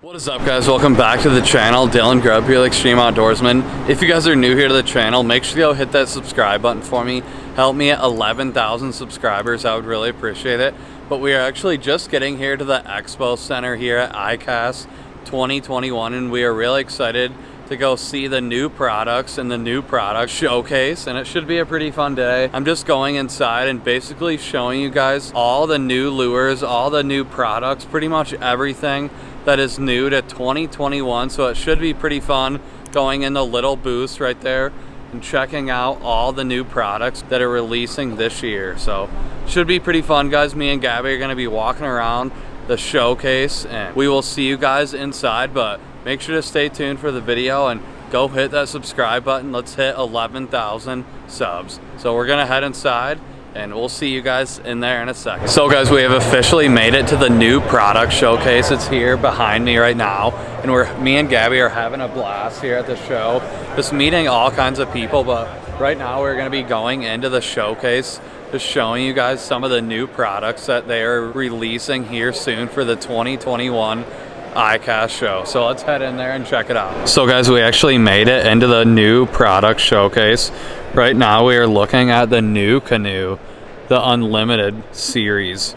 What is up, guys? Welcome back to the channel. Dylan Grubb here, Extreme.Outdoorsmen. If you guys are new here to the channel, make sure to go hit that subscribe button for me. Help me at 11,000 subscribers. I would really appreciate it. But we are actually just getting here to the Expo Center here at Icast 2021, and we are really excited to go see the new products and the new product showcase, and it should be a pretty fun day. I'm just going inside and basically showing you guys all the new lures, all the new products, pretty much everything that is new to 2021. So it should be pretty fun going in the little booth right there and checking out all the new products that are releasing this year. So should be pretty fun, guys. Me and Gabby are going to be walking around the showcase, and we will see you guys inside, but make sure to stay tuned for the video and go hit that subscribe button. Let's hit 11,000 subs. So we're gonna head inside and we'll see you guys in there in a second. So guys, we have officially made it to the new product showcase. It's here behind me right now, and me and Gabby are having a blast here at the show, just meeting all kinds of people. But right now we're gonna be going into the showcase, just showing you guys some of the new products that they are releasing here soon for the 2021 Icast show. So let's head in there and check it out. So guys, we actually made it into the new product showcase. Right now we are looking at the new canoe, the Unlimited series,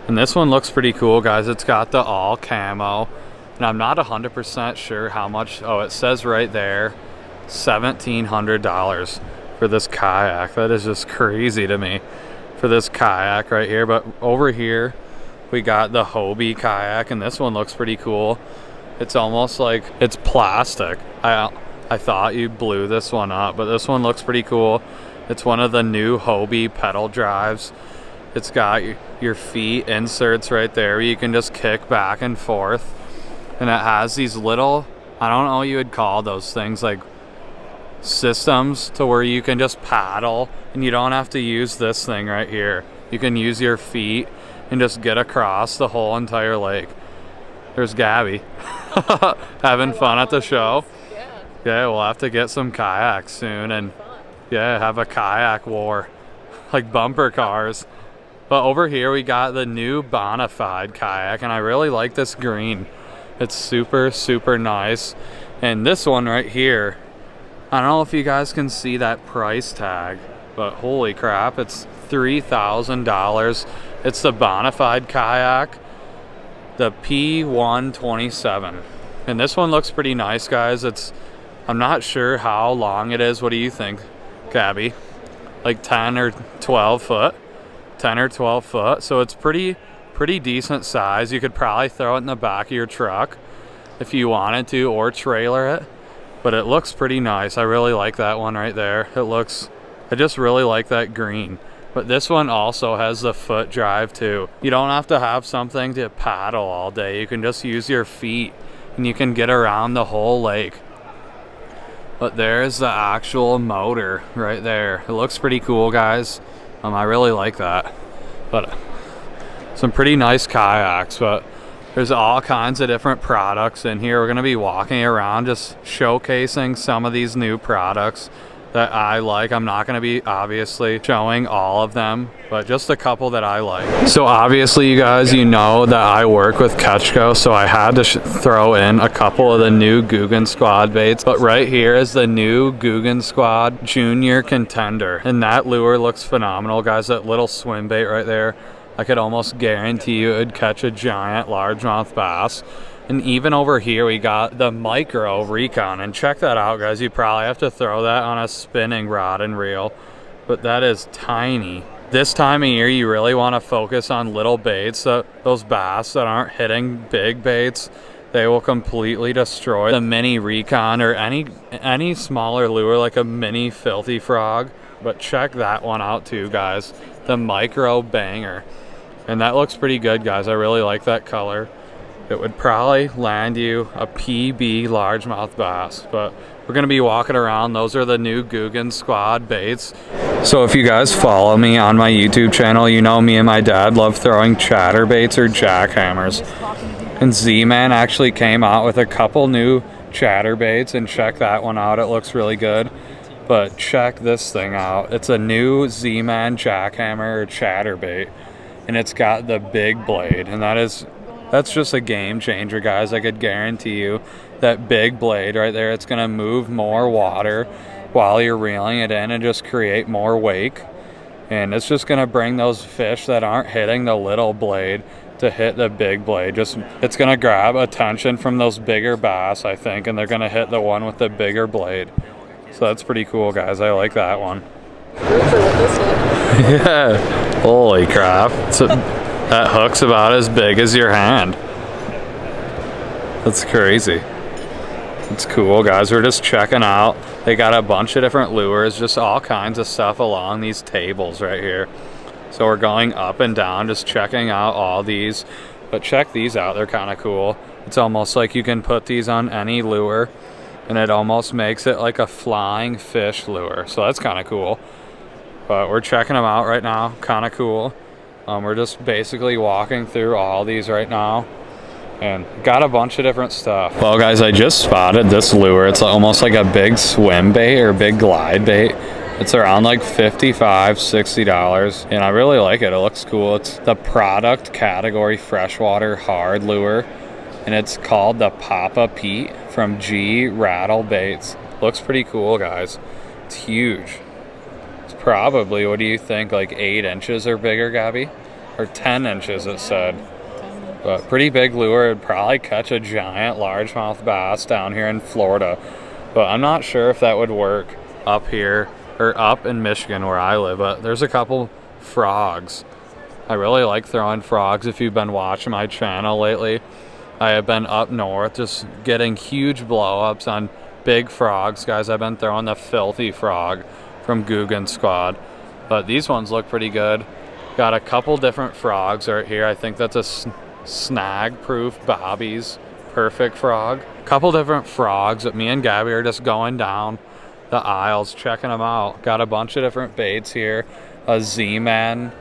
and this one looks pretty cool, guys. It's got the all camo, and I'm not 100% sure how much. Oh, it says right there $1,700 for this kayak. That is just crazy to me for this kayak right here. But over here we got the Hobie Kayak, and this one looks pretty cool. It's almost like it's plastic. I thought you blew this one up, but this one looks pretty cool. It's one of the new Hobie pedal drives. It's got your feet inserts right there. You can just kick back and forth, and it has these little, I don't know what you would call those things, like systems to where you can just paddle, and you don't have to use this thing right here. You can use your feet and just get across the whole entire lake. There's Gabby having fun at the show. Yeah, we'll have to get some kayaks soon and yeah, have a kayak war, like bumper cars. But over here we got the new Bonafide Kayak, and I really like this green. It's super nice. And this one right here, I don't know if you guys can see that price tag, but holy crap, it's $3,000. It's the Bonafide Kayak, the P127, and this one looks pretty nice, guys. I'm not sure how long it is. What do you think, Gabby? Like 10 or 12 foot? 10 or 12 foot. So it's pretty decent size. You could probably throw it in the back of your truck if you wanted to, or trailer it. But it looks pretty nice. I really like that one right there. I just really like that green. But this one also has the foot drive too. You don't have to have something to paddle all day. You can just use your feet and you can get around the whole lake. But there's the actual motor right there. It looks pretty cool, guys. I really like that. But some pretty nice kayaks, but there's all kinds of different products in here. We're gonna be walking around just showcasing some of these new products that I like. I'm not going to be obviously showing all of them, but just a couple that I like. So obviously, you guys, you know that I work with Ketchko, so I had to throw in a couple of the new Googan Squad baits. But right here is the new Googan Squad Junior Contender, and that lure looks phenomenal, guys. That little swim bait right there, I could almost guarantee you it would catch a giant largemouth bass. And even over here we got the micro Recon, and check that out, guys. You probably have to throw that on a spinning rod and reel, but that is tiny. This time of year you really want to focus on little baits, those bass that aren't hitting big baits. They will completely destroy the mini Recon or any smaller lure like a mini Filthy Frog. But check that one out too, guys, the micro banger, and that looks pretty good, guys. I really like that color. It would probably land you a PB largemouth bass, but we're going to be walking around. Those are the new Googan Squad baits. So if you guys follow me on my YouTube channel, you know me and my dad love throwing chatterbaits or jackhammers. And Z-Man actually came out with a couple new chatterbaits, and check that one out. It looks really good. But check this thing out. It's a new Z-Man jackhammer or chatterbait, and it's got the big blade, and that is That's just a game changer, guys. I could guarantee you that big blade right there, it's gonna move more water while you're reeling it in and just create more wake. And it's just gonna bring those fish that aren't hitting the little blade to hit the big blade. It's gonna grab attention from those bigger bass, I think, and they're gonna hit the one with the bigger blade. So that's pretty cool, guys. I like that one. Yeah, holy crap. That hook's about as big as your hand. That's crazy. It's cool, guys. We're just checking out. They got a bunch of different lures, just all kinds of stuff along these tables right here. So we're going up and down, just checking out all these. But check these out, they're kind of cool. It's almost like you can put these on any lure, and it almost makes it like a flying fish lure. So that's kind of cool. But we're checking them out right now, kind of cool. We're just basically walking through all these right now. And got a bunch of different stuff. Well, guys, I just spotted this lure. It's almost like a big swim bait or big glide bait. It's around like $55, $60, and I really like it. It looks cool. It's the product category freshwater hard lure, and it's called the Papa Pete from G Rattle Baits. Looks pretty cool, guys. It's huge. It's probably, what do you think, like 8 inches or bigger, Gabby? Or 10 inches, it said. But pretty big lure. It'd probably catch a giant largemouth bass down here in Florida. But I'm not sure if that would work up here or up in Michigan where I live. But there's a couple frogs. I really like throwing frogs. If you've been watching my channel lately, I have been up north just getting huge blow-ups on big frogs, guys. I've been throwing the filthy frog from Googan squad. But these ones look pretty good. Got a couple different frogs right here. I think that's a snag proof Bobby's perfect frog. Couple different frogs that me and Gabby are just going down the aisles checking them out. Got a bunch of different baits here. A Z-Man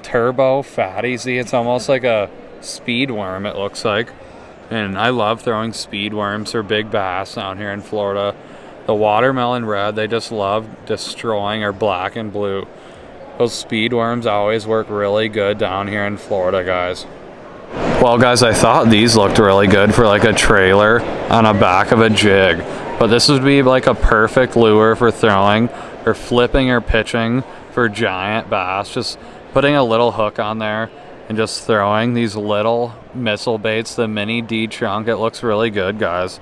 Turbo Fatty Z. It's almost like a speed worm, it looks like. And I love throwing speed worms or big bass down here in Florida. The watermelon red, they just love destroying, or black and blue. Those speed worms always work really good down here in Florida, guys. Well, guys, I thought these looked really good for like a trailer on a back of a jig, but this would be like a perfect lure for throwing or flipping or pitching for giant bass. Just putting a little hook on there and just throwing these little missile baits, the mini D chunk. It looks really good, guys.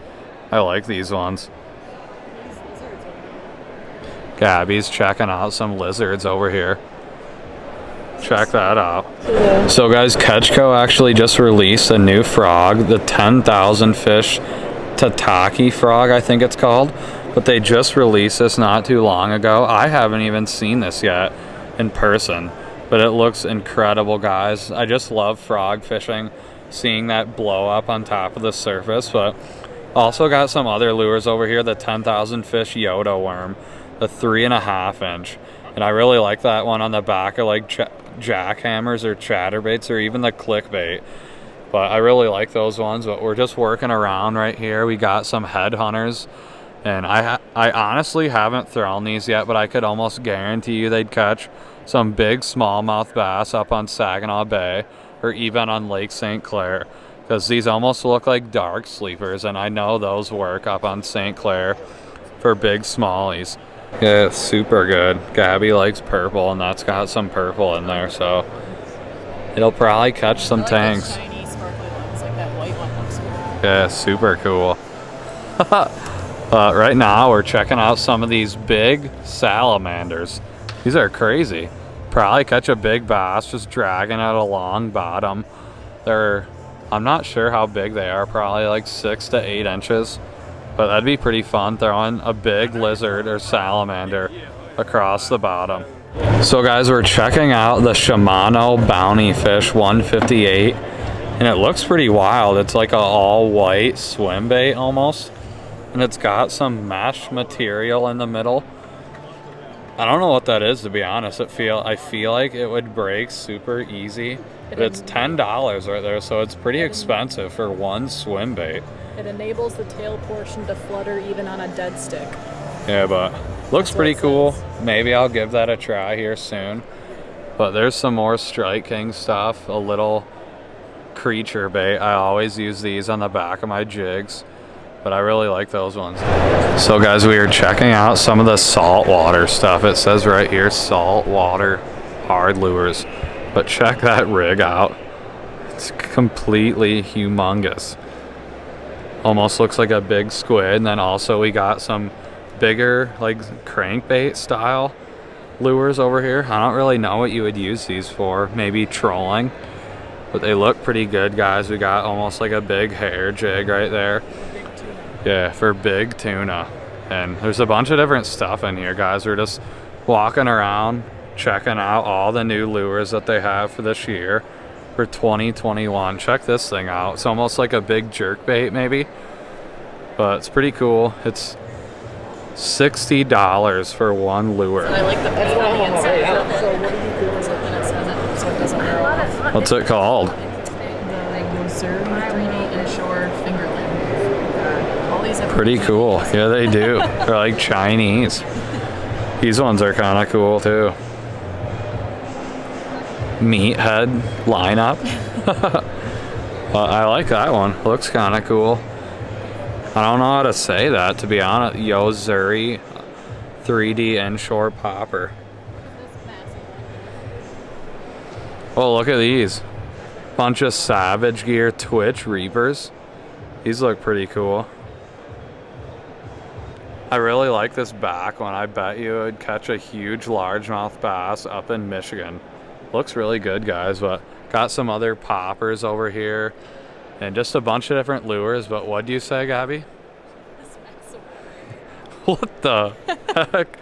I like these ones. Gabby's checking out some lizards over here. Check that out. Yeah. So guys, Catchco actually just released a new frog, the 10,000 fish tataki frog, I think it's called. But they just released this not too long ago. I haven't even seen this yet in person, but it looks incredible, guys. I just love frog fishing, seeing that blow up on top of the surface. But also got some other lures over here, the 10,000 fish Yoda worm, the 3.5 inch. And I really like that one on the back of like jackhammers or chatterbaits or even the clickbait. But I really like those ones. But we're just working around right here. We got some headhunters, and I honestly haven't thrown these yet, but I could almost guarantee you they'd catch some big smallmouth bass up on Saginaw Bay or even on Lake St. Clair, because these almost look like dark sleepers, and I know those work up on St. Clair for big smallies. Yeah, it's super good. Gabby likes purple, and that's got some purple in there, so it'll probably catch some tanks. Shiny, sparkly ones, like that white one looks cool. Yeah, super cool. Right now, we're checking out some of these big salamanders. These are crazy. Probably catch a big bass just dragging at a long bottom. I'm not sure how big they are, probably like 6 to 8 inches. But that'd be pretty fun, throwing a big lizard or salamander across the bottom. So guys, we're checking out the Shimano Bounty Fish 158, and it looks pretty wild. It's like an all white swim bait almost, and it's got some mesh material in the middle. I don't know what that is, to be honest. I feel like it would break super easy, but it's $10 right there, so it's pretty expensive for one swim bait. It enables the tail portion to flutter even on a dead stick. Yeah, but looks pretty cool. Maybe I'll give that a try here soon. But there's some more Strike King stuff, a little creature bait. I always use these on the back of my jigs, but I really like those ones. So guys, we are checking out some of the saltwater stuff. It says right here, saltwater hard lures, but check that rig out. It's completely humongous. Almost looks like a big squid. And then also we got some bigger like crankbait style lures over here. I don't really know what you would use these for, maybe trolling, but they look pretty good, guys. We got almost like a big hair jig right there. Yeah, for big tuna. And there's a bunch of different stuff in here, guys. We're just walking around checking out all the new lures that they have for this year for 2021. Check this thing out. It's almost like a big jerkbait maybe, but it's pretty cool. It's $60 for one lure. I like the paint on the inside. So what do you do with it when it says it so it doesn't wear off? What's it called? The Luzur 3D inshore fingerling. All these have Pretty cool. Yeah, they do. They're like Chinese. These ones are kind of cool too. Meathead lineup. Well, I like that one. Looks kind of cool. I don't know how to say that, to be honest. Yozuri 3D inshore popper. Oh, look at these. Bunch of Savage Gear Twitch Reapers. These look pretty cool. I really like this back one. I bet you would catch a huge largemouth bass up in Michigan. Looks really good, guys, but got some other poppers over here and just a bunch of different lures. But what do you say, Gabby? What the heck?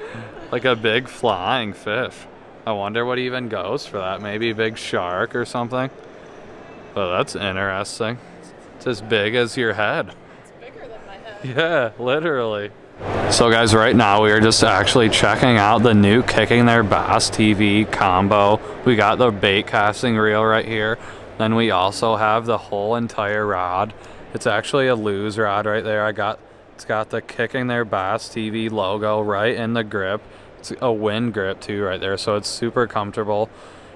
Like a big flying fish. I wonder what even goes for that. Maybe a big shark or something. But that's interesting. It's as big as your head. It's bigger than my head. Yeah, literally. So guys, right now we are just actually checking out the new Kicking Their Bass TV combo. We got the bait casting reel right here. Then we also have the whole entire rod. It's actually a Luz rod right there. It's got the Kicking Their Bass TV logo right in the grip. It's a wind grip too right there, so it's super comfortable.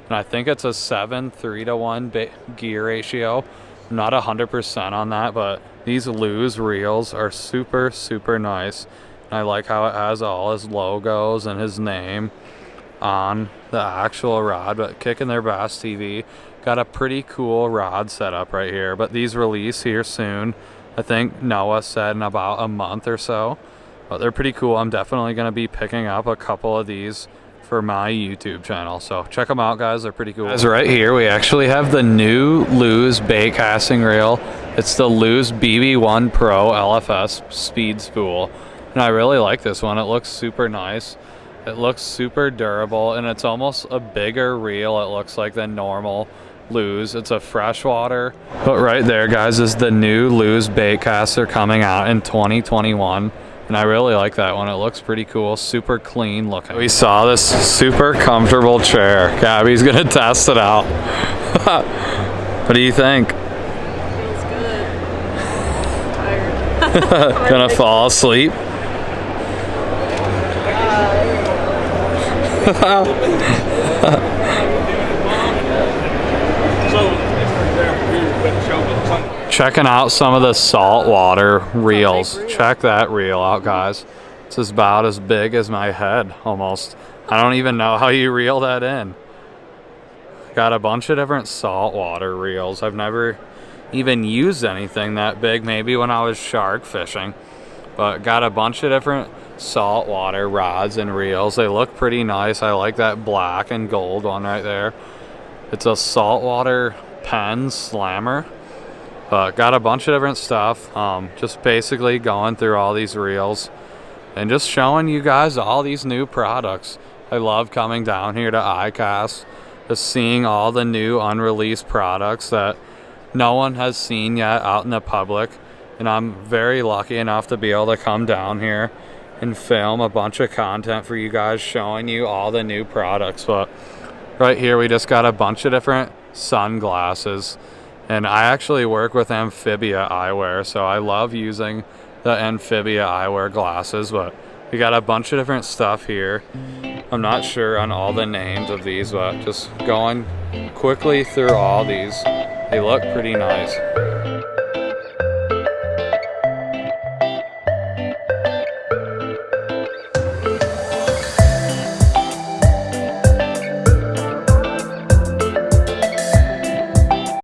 And I think it's a 7:3-to-1 gear ratio. I'm not 100% on that, but these Luz reels are super, super nice. And I like how it has all his logos and his name on the actual rod. But Kicking Their Bass TV got a pretty cool rod setup right here. But these release here soon. I think Noah said in about a month or so. But they're pretty cool. I'm definitely going to be picking up a couple of these for my YouTube channel, so check them out, guys. They're pretty cool. Guys, right here we actually have the new Luz Bay Casting Rail. It's the Luz BB1 Pro LFS speed spool, and I really like this one. It looks super nice. It looks super durable, and it's almost a bigger reel, it looks like, than normal Luz. It's a freshwater. But right there, guys, is the new Luz bait caster coming out in 2021. And I really like that one. It looks pretty cool. Super clean looking. We saw this super comfortable chair. Gabby's gonna test it out. What do you think? Feels good. I'm tired. Gonna fall asleep? Checking out some of the saltwater reels. Check that reel out, guys. It's about as big as my head, almost. I don't even know how you reel that in. Got a bunch of different saltwater reels. I've never even used anything that big, maybe when I was shark fishing. But got a bunch of different saltwater rods and reels. They look pretty nice. I like that black and gold one right there. It's a saltwater pen slammer. Got a bunch of different stuff. Just basically going through all these reels and just showing you guys all these new products. I love coming down here to Icast, just seeing all the new unreleased products that no one has seen yet out in the public. And I'm very lucky enough to be able to come down here and film a bunch of content for you guys, showing you all the new products. But right here we just got a bunch of different sunglasses. And I actually work with Amphibia eyewear, so I love using the Amphibia eyewear glasses. But we got a bunch of different stuff here. I'm not sure on all the names of these, but just going quickly through all these. They look pretty nice.